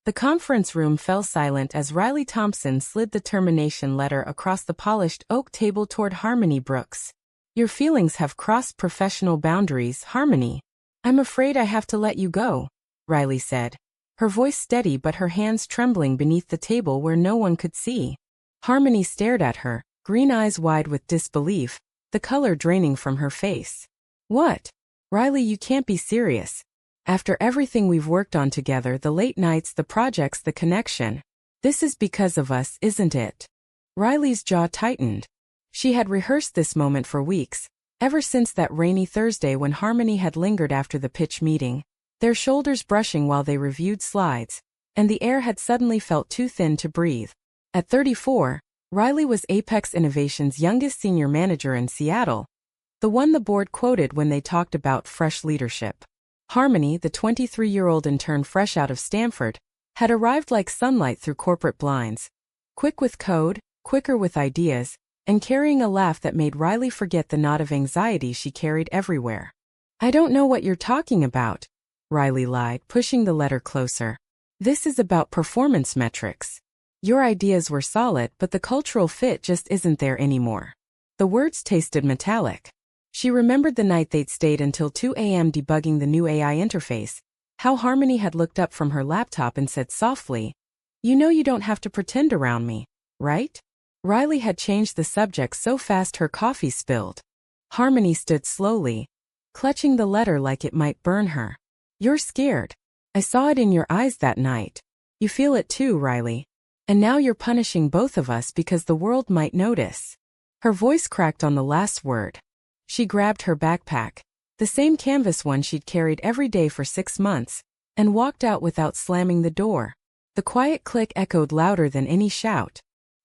The conference room fell silent as Riley Thompson slid the termination letter across the polished oak table toward Harmony Brooks. Your feelings have crossed professional boundaries, Harmony. I'm afraid I have to let you go, Riley said, her voice steady but her hands trembling beneath the table where no one could see. Harmony stared at her, green eyes wide with disbelief, the color draining from her face. What? Riley, you can't be serious. After everything we've worked on together, the late nights, the projects, the connection. This is because of us, isn't it? Riley's jaw tightened. She had rehearsed this moment for weeks, ever since that rainy Thursday when Harmony had lingered after the pitch meeting, their shoulders brushing while they reviewed slides, and the air had suddenly felt too thin to breathe. At 34, Riley was Apex Innovation's youngest senior manager in Seattle, the one the board quoted when they talked about fresh leadership. Harmony, the 23-year-old intern fresh out of Stanford, had arrived like sunlight through corporate blinds. Quick with code, quicker with ideas, and carrying a laugh that made Riley forget the knot of anxiety she carried everywhere. I don't know what you're talking about, Riley lied, pushing the letter closer. This is about performance metrics. Your ideas were solid, but the cultural fit just isn't there anymore. The words tasted metallic. She remembered the night they'd stayed until 2 a.m. debugging the new AI interface, how Harmony had looked up from her laptop and said softly, "You know you don't have to pretend around me, right?" Riley had changed the subject so fast her coffee spilled. Harmony stood slowly, clutching the letter like it might burn her. You're scared. I saw it in your eyes that night. You feel it too, Riley. And now you're punishing both of us because the world might notice. Her voice cracked on the last word. She grabbed her backpack, the same canvas one she'd carried every day for 6 months, and walked out without slamming the door. The quiet click echoed louder than any shout.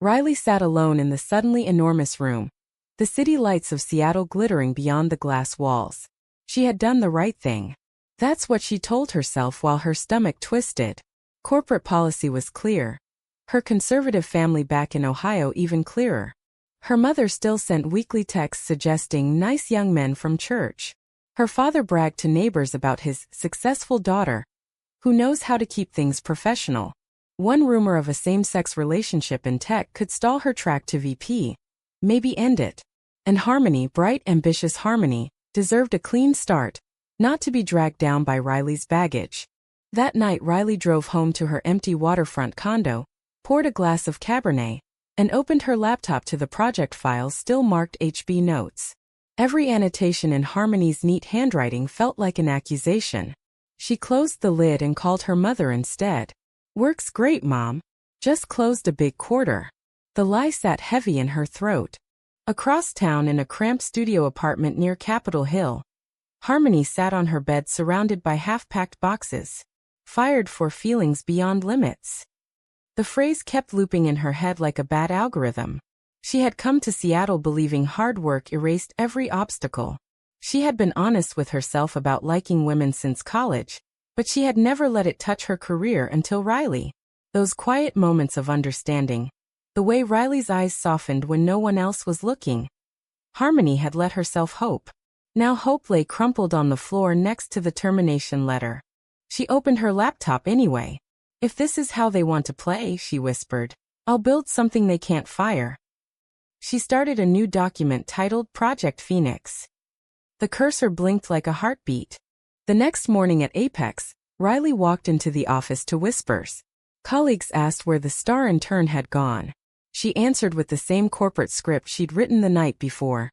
Riley sat alone in the suddenly enormous room, the city lights of Seattle glittering beyond the glass walls. She had done the right thing. That's what she told herself while her stomach twisted. Corporate policy was clear. Her conservative family back in Ohio even clearer. Her mother still sent weekly texts suggesting nice young men from church. Her father bragged to neighbors about his successful daughter, who knows how to keep things professional. One rumor of a same-sex relationship in tech could stall her track to VP, maybe end it. And Harmony, bright, ambitious Harmony, deserved a clean start, not to be dragged down by Riley's baggage. That night Riley drove home to her empty waterfront condo, poured a glass of Cabernet, and opened her laptop to the project files still marked HB notes. Every annotation in Harmony's neat handwriting felt like an accusation. She closed the lid and called her mother instead. Works great, Mom. Just closed a big quarter. The lie sat heavy in her throat. Across town in a cramped studio apartment near Capitol Hill, Harmony sat on her bed surrounded by half-packed boxes. Fired for feelings beyond limits. The phrase kept looping in her head like a bad algorithm. She had come to Seattle believing hard work erased every obstacle. She had been honest with herself about liking women since college, but she had never let it touch her career until Riley. Those quiet moments of understanding. The way Riley's eyes softened when no one else was looking. Harmony had let herself hope. Now hope lay crumpled on the floor next to the termination letter. She opened her laptop anyway. If this is how they want to play, she whispered, I'll build something they can't fire. She started a new document titled Project Phoenix. The cursor blinked like a heartbeat. The next morning at Apex, Riley walked into the office to whispers. Colleagues asked where the star intern had gone. She answered with the same corporate script she'd written the night before.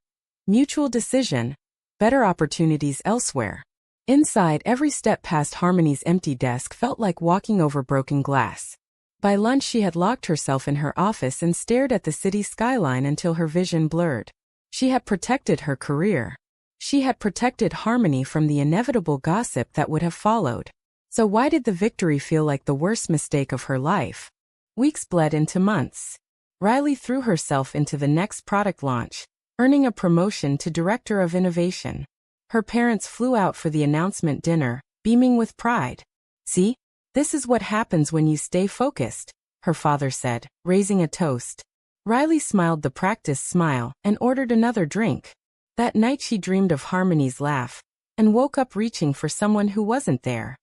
Mutual decision. Better opportunities elsewhere. Inside, every step past Harmony's empty desk felt like walking over broken glass. By lunch she had locked herself in her office and stared at the city skyline until her vision blurred. She had protected her career. She had protected Harmony from the inevitable gossip that would have followed. So why did the victory feel like the worst mistake of her life? Weeks bled into months. Riley threw herself into the next product launch, earning a promotion to Director of Innovation. Her parents flew out for the announcement dinner, beaming with pride. See? This is what happens when you stay focused, her father said, raising a toast. Riley smiled the practiced smile and ordered another drink. That night she dreamed of Harmony's laugh, and woke up reaching for someone who wasn't there.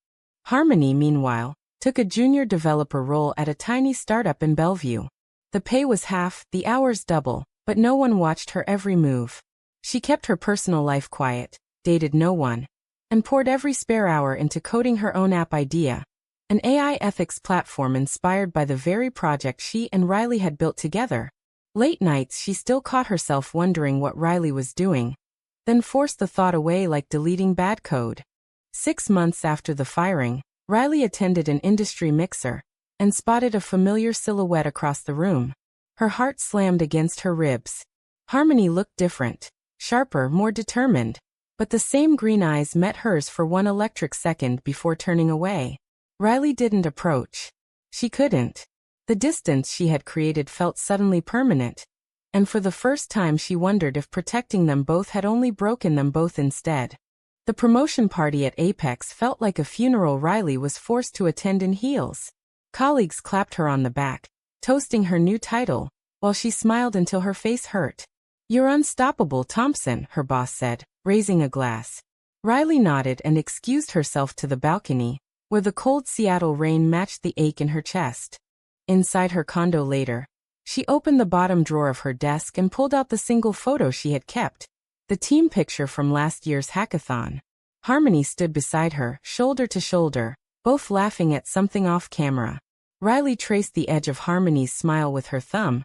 Harmony, meanwhile, took a junior developer role at a tiny startup in Bellevue. The pay was half, the hours double, but no one watched her every move. She kept her personal life quiet, dated no one, and poured every spare hour into coding her own app idea, an AI ethics platform inspired by the very project she and Riley had built together. Late nights she still caught herself wondering what Riley was doing, then forced the thought away like deleting bad code. 6 months after the firing, Riley attended an industry mixer and spotted a familiar silhouette across the room. Her heart slammed against her ribs. Harmony looked different, sharper, more determined, but the same green eyes met hers for one electric second before turning away. Riley didn't approach. She couldn't. The distance she had created felt suddenly permanent, and for the first time she wondered if protecting them both had only broken them both instead. The promotion party at Apex felt like a funeral Riley was forced to attend in heels. Colleagues clapped her on the back, toasting her new title, while she smiled until her face hurt. "You're unstoppable, Thompson," her boss said, raising a glass. Riley nodded and excused herself to the balcony, where the cold Seattle rain matched the ache in her chest. Inside her condo later, she opened the bottom drawer of her desk and pulled out the single photo she had kept, the team picture from last year's hackathon. Harmony stood beside her, shoulder to shoulder, both laughing at something off camera. Riley traced the edge of Harmony's smile with her thumb,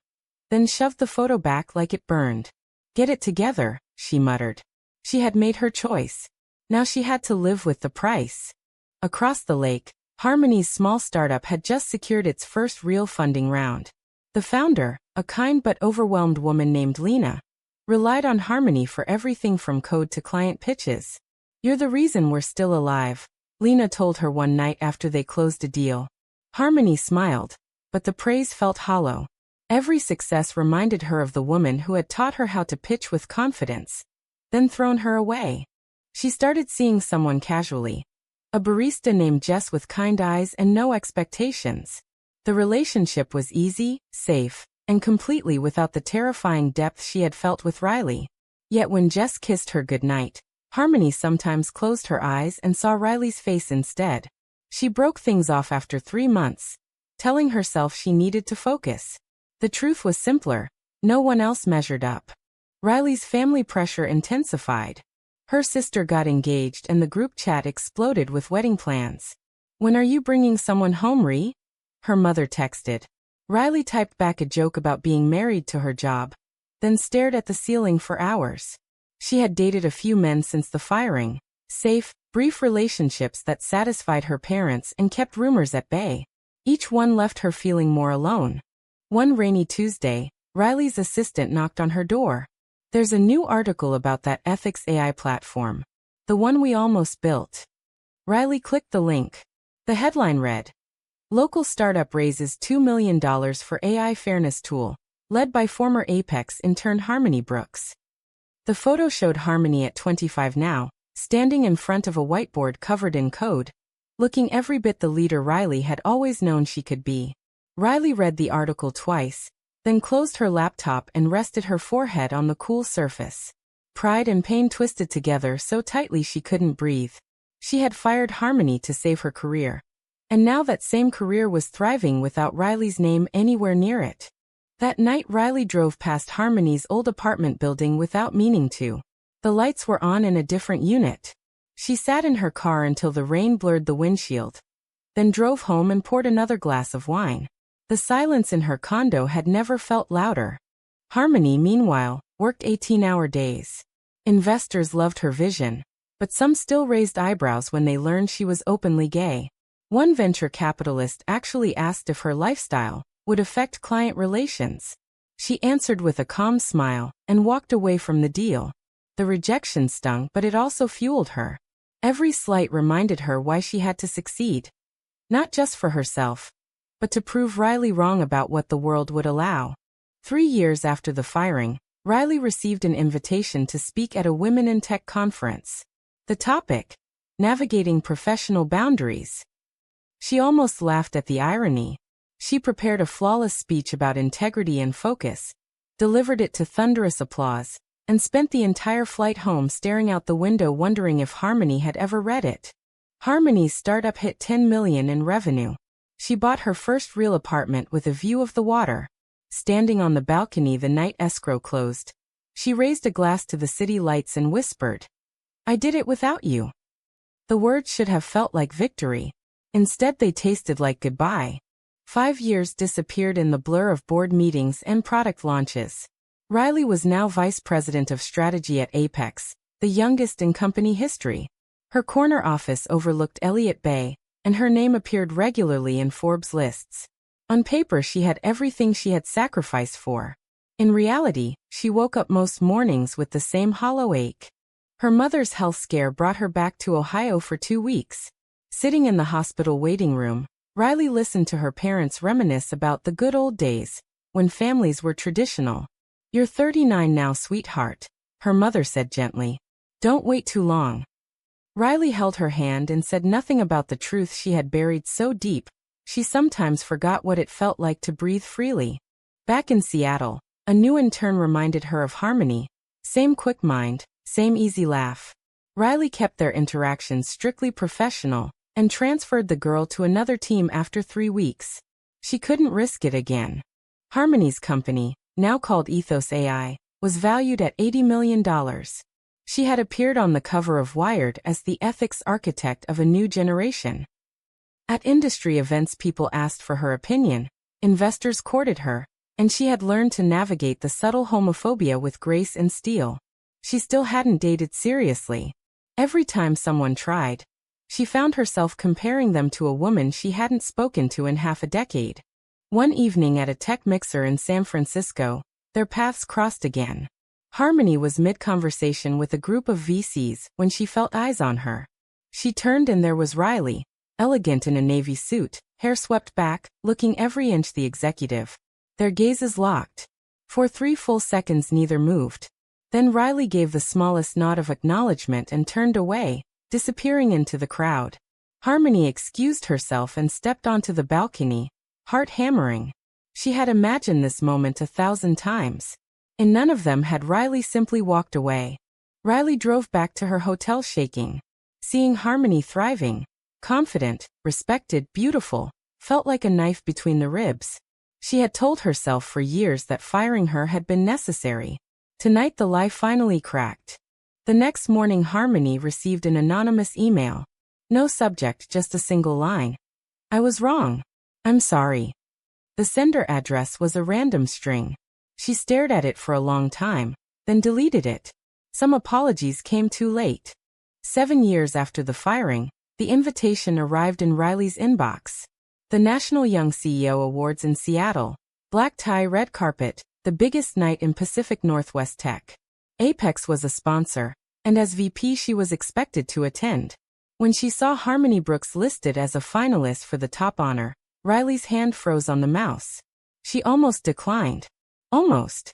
then shoved the photo back like it burned. "Get it together," she muttered. She had made her choice. Now she had to live with the price. Across the lake, Harmony's small startup had just secured its first real funding round. The founder, a kind but overwhelmed woman named Lena, relied on Harmony for everything from code to client pitches. "You're the reason we're still alive," Lena told her one night after they closed a deal. Harmony smiled, but the praise felt hollow. Every success reminded her of the woman who had taught her how to pitch with confidence, then thrown her away. She started seeing someone casually, a barista named Jess with kind eyes and no expectations. The relationship was easy, safe, and completely without the terrifying depth she had felt with Riley. Yet when Jess kissed her goodnight, Harmony sometimes closed her eyes and saw Riley's face instead. She broke things off after 3 months, telling herself she needed to focus. The truth was simpler: no one else measured up. Riley's family pressure intensified. Her sister got engaged and the group chat exploded with wedding plans. "When are you bringing someone home, Ree?" her mother texted. Riley typed back a joke about being married to her job, then stared at the ceiling for hours. She had dated a few men since the firing, safe, brief relationships that satisfied her parents and kept rumors at bay. Each one left her feeling more alone. One rainy Tuesday, Riley's assistant knocked on her door. "There's a new article about that ethics AI platform, the one we almost built." Riley clicked the link. The headline read, "Local startup raises $2 million for AI fairness tool, led by former Apex intern Harmony Brooks." The photo showed Harmony at 25 now, standing in front of a whiteboard covered in code, looking every bit the leader Riley had always known she could be. Riley read the article twice, then closed her laptop and rested her forehead on the cool surface. Pride and pain twisted together so tightly she couldn't breathe. She had fired Harmony to save her career, and now that same career was thriving without Riley's name anywhere near it. That night Riley drove past Harmony's old apartment building without meaning to. The lights were on in a different unit. She sat in her car until the rain blurred the windshield, then drove home and poured another glass of wine. The silence in her condo had never felt louder. Harmony, meanwhile, worked 18-hour days. Investors loved her vision, but some still raised eyebrows when they learned she was openly gay. One venture capitalist actually asked if her lifestyle would affect client relations. She answered with a calm smile and walked away from the deal. The rejection stung, but it also fueled her. Every slight reminded her why she had to succeed. Not just for herself, but to prove Riley wrong about what the world would allow. 3 years after the firing, Riley received an invitation to speak at a Women in Tech conference. The topic: navigating professional boundaries. She almost laughed at the irony. She prepared a flawless speech about integrity and focus, delivered it to thunderous applause, and spent the entire flight home staring out the window wondering if Harmony had ever read it. Harmony's startup hit $10 million in revenue. She bought her first real apartment with a view of the water. Standing on the balcony the night escrow closed, she raised a glass to the city lights and whispered, "I did it without you." The words should have felt like victory. Instead they tasted like goodbye. 5 years disappeared in the blur of board meetings and product launches. Riley was now vice president of strategy at Apex, the youngest in company history. Her corner office overlooked Elliott Bay, and her name appeared regularly in Forbes lists. On paper she had everything she had sacrificed for. In reality, she woke up most mornings with the same hollow ache. Her mother's health scare brought her back to Ohio for 2 weeks. Sitting in the hospital waiting room, Riley listened to her parents reminisce about the good old days, when families were traditional. "You're 39 now, sweetheart," her mother said gently. "Don't wait too long." Riley held her hand and said nothing about the truth she had buried so deep, she sometimes forgot what it felt like to breathe freely. Back in Seattle, a new intern reminded her of Harmony. Same quick mind, same easy laugh. Riley kept their interactions strictly professional, and transferred the girl to another team after 3 weeks. She couldn't risk it again. Harmony's company, now called Ethos AI, was valued at $80 million. She had appeared on the cover of Wired as the ethics architect of a new generation. At industry events people asked for her opinion, investors courted her, and she had learned to navigate the subtle homophobia with grace and steel. She still hadn't dated seriously. Every time someone tried, she found herself comparing them to a woman she hadn't spoken to in half a decade. One evening at a tech mixer in San Francisco, their paths crossed again. Harmony was mid-conversation with a group of VCs when she felt eyes on her. She turned and there was Riley, elegant in a navy suit, hair swept back, looking every inch the executive. Their gazes locked. For 3 full seconds neither moved. Then Riley gave the smallest nod of acknowledgement and turned away, disappearing into the crowd. Harmony excused herself and stepped onto the balcony, heart hammering. She had imagined this moment 1,000 times. In none of them had Riley simply walked away. Riley drove back to her hotel shaking. Seeing Harmony thriving, confident, respected, beautiful, felt like a knife between the ribs. She had told herself for years that firing her had been necessary. Tonight the lie finally cracked. The next morning Harmony received an anonymous email. No subject, just a single line. "I was wrong. I'm sorry." The sender address was a random string. She stared at it for a long time, then deleted it. Some apologies came too late. 7 years after the firing, the invitation arrived in Riley's inbox. The National Young CEO Awards in Seattle. Black tie, red carpet, the biggest night in Pacific Northwest tech. Apex was a sponsor, and as VP she was expected to attend. When she saw Harmony Brooks listed as a finalist for the top honor, Riley's hand froze on the mouse. She almost declined. Almost.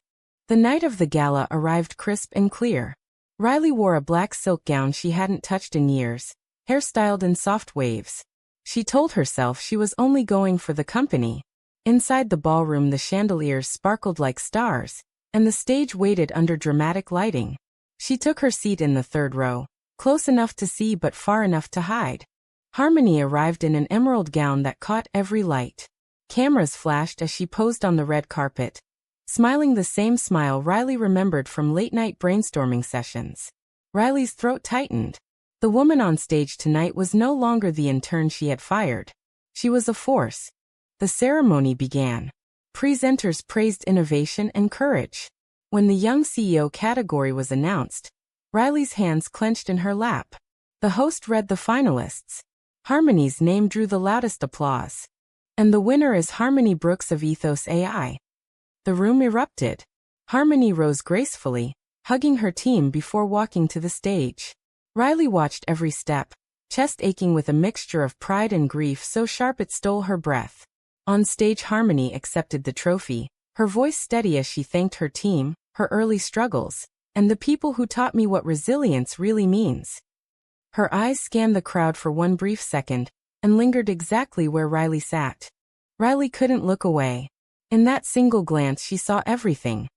The night of the gala arrived crisp and clear. Riley wore a black silk gown she hadn't touched in years, hairstyled in soft waves. She told herself she was only going for the company. Inside the ballroom the chandeliers sparkled like stars, and the stage waited under dramatic lighting. She took her seat in the 3rd row, close enough to see but far enough to hide. Harmony arrived in an emerald gown that caught every light. Cameras flashed as she posed on the red carpet, smiling the same smile Riley remembered from late-night brainstorming sessions. Riley's throat tightened. The woman on stage tonight was no longer the intern she had fired. She was a force. The ceremony began. Presenters praised innovation and courage. When the Young CEO category was announced, Riley's hands clenched in her lap. The host read the finalists. Harmony's name drew the loudest applause. And the winner is Harmony Brooks of Ethos AI. The room erupted. Harmony rose gracefully, hugging her team before walking to the stage. Riley watched every step, chest aching with a mixture of pride and grief so sharp it stole her breath. On stage Harmony accepted the trophy, her voice steady as she thanked her team, her early struggles, and the people who taught me what resilience really means. Her eyes scanned the crowd for one brief second, and lingered exactly where Riley sat. Riley couldn't look away. In that single glance she saw everything.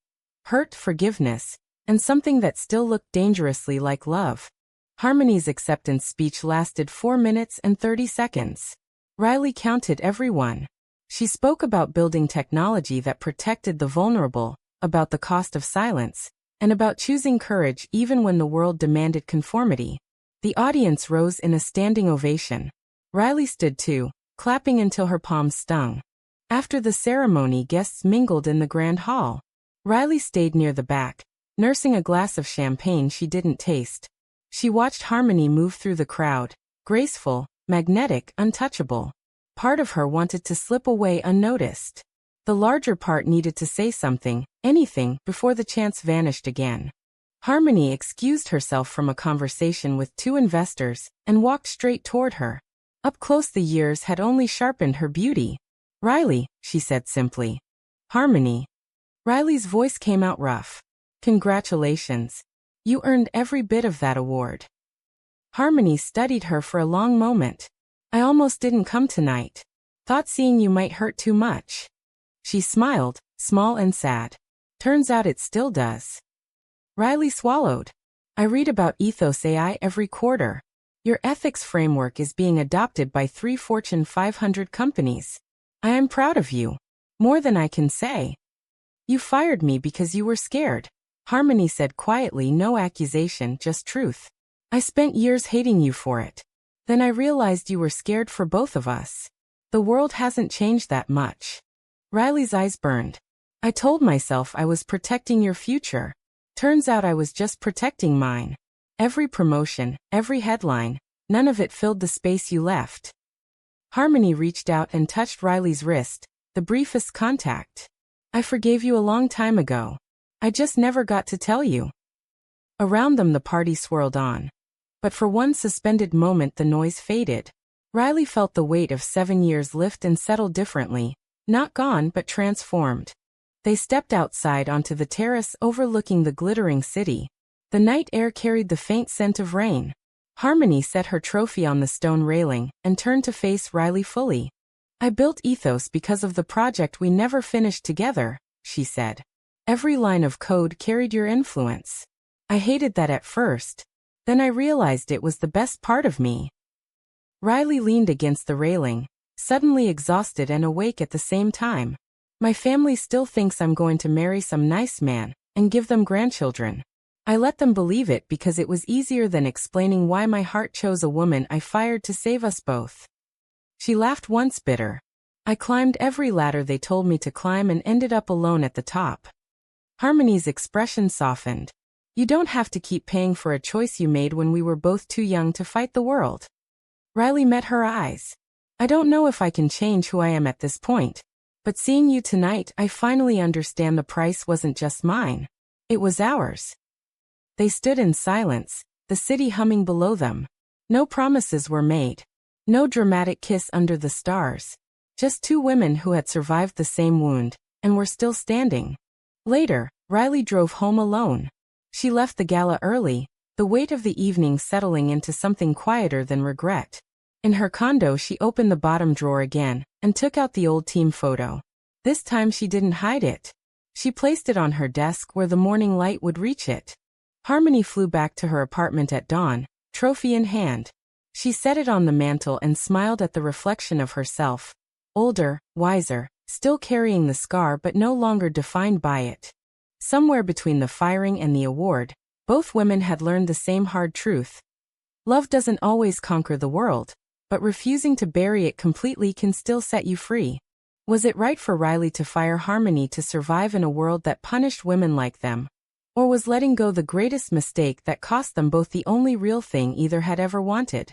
Hurt, forgiveness, and something that still looked dangerously like love. Harmony's acceptance speech lasted 4 minutes and 30 seconds. Riley counted every one. She spoke about building technology that protected the vulnerable, about the cost of silence, and about choosing courage even when the world demanded conformity. The audience rose in a standing ovation. Riley stood too, clapping until her palms stung. After the ceremony, guests mingled in the grand hall. Riley stayed near the back, nursing a glass of champagne she didn't taste. She watched Harmony move through the crowd, graceful, magnetic, untouchable. Part of her wanted to slip away unnoticed. The larger part needed to say something, anything, before the chance vanished again. Harmony excused herself from a conversation with two investors and walked straight toward her. Up close, the years had only sharpened her beauty. "Riley," she said simply. "Harmony." Riley's voice came out rough. "Congratulations. You earned every bit of that award." Harmony studied her for a long moment. "I almost didn't come tonight. Thought seeing you might hurt too much." She smiled, small and sad. "Turns out it still does." Riley swallowed. "I read about Ethos AI every quarter. Your ethics framework is being adopted by 3 Fortune 500 companies. I am proud of you. More than I can say." "You fired me because you were scared," Harmony said quietly, no accusation, just truth. "I spent years hating you for it. Then I realized you were scared for both of us. The world hasn't changed that much." Riley's eyes burned. "I told myself I was protecting your future. Turns out I was just protecting mine. Every promotion, every headline, none of it filled the space you left." Harmony reached out and touched Riley's wrist, the briefest contact. "I forgave you a long time ago. I just never got to tell you." Around them the party swirled on. But for one suspended moment the noise faded. Riley felt the weight of 7 years lift and settle differently, not gone but transformed. They stepped outside onto the terrace overlooking the glittering city. The night air carried the faint scent of rain. Harmony set her trophy on the stone railing and turned to face Riley fully. "I built Ethos because of the project we never finished together," she said. "Every line of code carried your influence. I hated that at first. Then I realized it was the best part of me." Riley leaned against the railing, suddenly exhausted and awake at the same time. "My family still thinks I'm going to marry some nice man and give them grandchildren. I let them believe it because it was easier than explaining why my heart chose a woman I fired to save us both." She laughed once bitter. "I climbed every ladder they told me to climb and ended up alone at the top." Harmony's expression softened. "You don't have to keep paying for a choice you made when we were both too young to fight the world." Riley met her eyes. "I don't know if I can change who I am at this point. But seeing you tonight, I finally understand the price wasn't just mine. It was ours." They stood in silence, the city humming below them. No promises were made. No dramatic kiss under the stars. Just two women who had survived the same wound, and were still standing. Later, Riley drove home alone. She left the gala early, the weight of the evening settling into something quieter than regret. In her condo she opened the bottom drawer again, and took out the old team photo. This time she didn't hide it. She placed it on her desk where the morning light would reach it. Harmony flew back to her apartment at dawn, trophy in hand. She set it on the mantel and smiled at the reflection of herself. Older, wiser, still carrying the scar but no longer defined by it. Somewhere between the firing and the award, both women had learned the same hard truth. Love doesn't always conquer the world, but refusing to bury it completely can still set you free. Was it right for Riley to fire Harmony to survive in a world that punished women like them? Or was letting go the greatest mistake that cost them both the only real thing either had ever wanted?